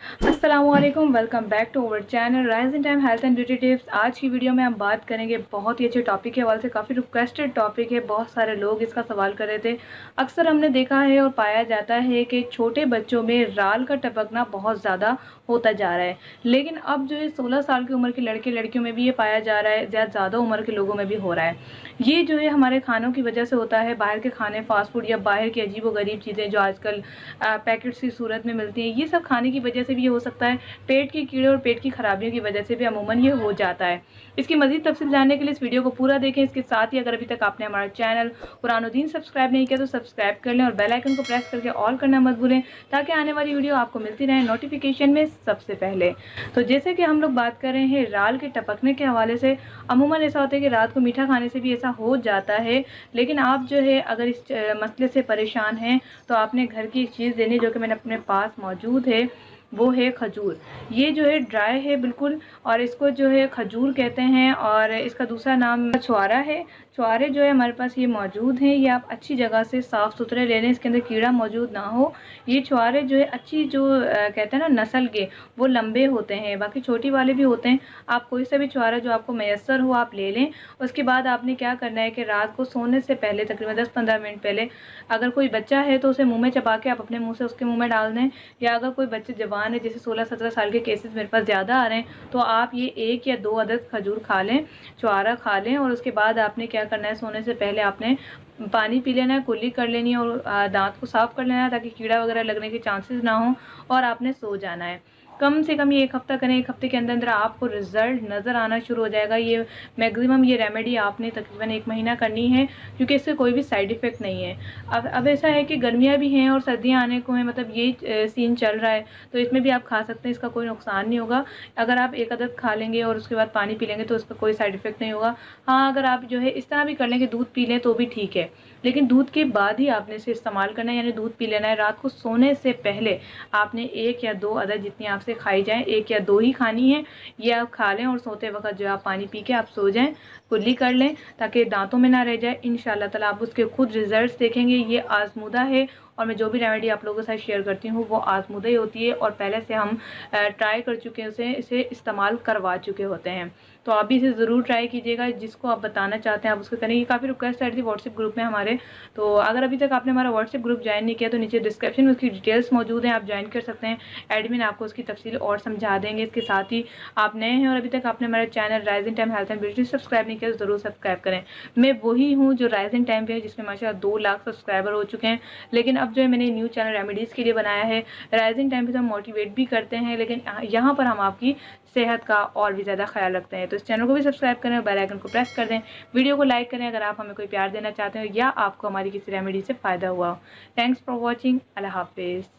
अस्सलामुअलैकुम, welcome back to our channel rise in time health and beauty tips. आज की video में हम बात करेंगे बहुत ही अच्छे टॉपिक के हवाले से। काफ़ी रिक्वेस्टेड टॉपिक है, बहुत सारे लोग इसका सवाल कर रहे थे। अक्सर हमने देखा है और पाया जाता है कि छोटे बच्चों में राल का टपकना बहुत ज़्यादा होता जा रहा है, लेकिन अब जो है 16 साल की उम्र के लड़के लड़कियों में भी ये पाया जा रहा है, ज़्यादा उम्र के लोगों में भी हो रहा है। ये जो है हमारे खानों की वजह से होता है। बाहर के खाने, फास्ट फूड या बाहर की अजीब व गरीब चीज़ें जो आजकल पैकेट्स की सूरत में मिलती हैं, ये सब खाने की वजह से भी ये हो सकता है। पेट के कीड़े और पेट की खराबियों की वजह से भी अमूमन ये हो जाता है। इसकी मज़ीद तफसील जानने के लिए इस वीडियो को पूरा देखें। इसके साथ ही अगर अभी तक आपने हमारा चैनल कुरानुद्दीन सब्सक्राइब नहीं किया तो सब्सक्राइब कर लें और बेल आइकन को प्रेस करके ऑल करना मत भूलें, ताकि आने वाली वीडियो आपको मिलती रहे नोटिफिकेशन में सबसे पहले। तो जैसे कि हम लोग बात कर रहे हैं राल के टपकने के हवाले से, अमूमन ऐसा होता है कि रात को मीठा खाने से भी ऐसा हो जाता है। लेकिन आप जो है अगर इस मसले से परेशान हैं तो आपने घर की एक चीज़ लेनी, जो कि मैंने अपने पास मौजूद है, वो है खजूर। ये जो है ड्राई है बिल्कुल, और इसको जो है खजूर कहते हैं, और इसका दूसरा नाम छुआरा है। छुआरे जो है हमारे पास ये मौजूद हैं। ये आप अच्छी जगह से साफ़ सुथरे ले लें, इसके अंदर कीड़ा मौजूद ना हो। ये छुआरे जो है अच्छी जो कहते हैं ना नस्ल के, वो लंबे होते हैं, बाकी छोटी वाले भी होते हैं। आप कोई सा भी छुआरा जो आपको मैसर हो आप ले लें। उसके बाद आपने क्या करना है कि रात को सोने से पहले तकरीबन 10-15 मिनट पहले, अगर कोई बच्चा है तो उसे मुँह में चबा के आप अपने मुँह से उसके मुँह में डाल दें, या अगर कोई बच्चे जवान है, जैसे 16-17 साल के केसेस मेरे पास ज़्यादा आ रहे हैं, तो आप ये 1 या 2 अदद खजूर खा लें, छुआरा खा लें। और उसके बाद आपने क्या करना है, सोने से पहले आपने पानी पी लेना है, कुल्ली कर लेनी है और दांत को साफ़ कर लेना है, ताकि कीड़ा वगैरह लगने के चांसेस ना हो, और आपने सो जाना है। कम से कम ये 1 हफ़्ता करें। 1 हफ़्ते के अंदर अंदर आपको रिज़ल्ट नज़र आना शुरू हो जाएगा। ये मैक्सिमम ये रेमेडी आपने तकरीबन 1 महीना करनी है, क्योंकि इससे कोई भी साइड इफ़ेक्ट नहीं है। अब ऐसा है कि गर्मियाँ भी हैं और सर्दियाँ आने को हैं, मतलब यही सीन चल रहा है, तो इसमें भी आप खा सकते हैं, इसका कोई नुकसान नहीं होगा। अगर आप 1 अदद खा लेंगे और उसके बाद पानी पी लेंगे तो उसका कोई साइड इफ़ेक्ट नहीं होगा। हाँ, अगर आप जो है इस तरह भी कर लें कि दूध पी लें तो भी ठीक है, लेकिन दूध के बाद ही आपने इसे इस्तेमाल करना है, यानी दूध पी लेना है। रात को सोने से पहले आपने 1 या 2 अदद, जितनी आपसे खाई जाए, 1 या 2 ही खानी है, ये आप खा लें और सोते वक़्त जो आप पानी पी के आप सो जाएँ, कुल्ली कर लें, ताकि दाँतों में ना रह जाए। इंशाअल्लाह ताला आप उसके खुद रिज़ल्ट्स देखेंगे। ये आज़मूदा है, और मैं जो भी रेमेडी आप लोगों के साथ शेयर करती हूँ वो आज़मूदा ही होती है, और पहले से हम ट्राई कर चुके हैं, उसे इसे इस्तेमाल करवा चुके होते हैं। तो आप भी इसे ज़रूर ट्राई कीजिएगा। जिसको आप बताना चाहते हैं आप उसको करें। ये काफ़ी रिक्वेस्ट आ रही थी व्हाट्सएप ग्रुप में हमारे, तो अगर अभी तक आपने हमारा व्हाट्सएप ग्रुप ज्वाइन नहीं किया तो नीचे डिस्क्रिप्शन में उसकी डिटेल्स मौजूद हैं, आप ज्वाइन कर सकते हैं। एडमिन आपको उसकी तफसील और समझा देंगे। इसके साथ ही आप नए हैं और अभी तक आपने हमारा channel rise in time health and beauty subscribe नहीं किया तो ज़रूर सब्सक्राइब करें। मैं वही हूँ जो राइज इन टाइम पे है, जिसमें माशाल्लाह 2 लाख सब्सक्राइबर हो चुके हैं। लेकिन अब जो है मैंने न्यू चैनल रेमेडीज़ के लिए बनाया है। राइज इन टाइम पे तो हम मोटिवेट भी करते हैं, लेकिन यहाँ पर हम आपकी सेहत का और भी ज़्यादा ख्याल रखते हैं। तो इस चैनल को भी सब्सक्राइब करें और बेल आइकन को प्रेस कर दें। वीडियो को लाइक करें अगर आप हमें कोई प्यार देना चाहते हो या आपको हमारी किसी रेमेडी से फ़ायदा हुआ हो। Thanks for watching. अल्लाह हाफिज़।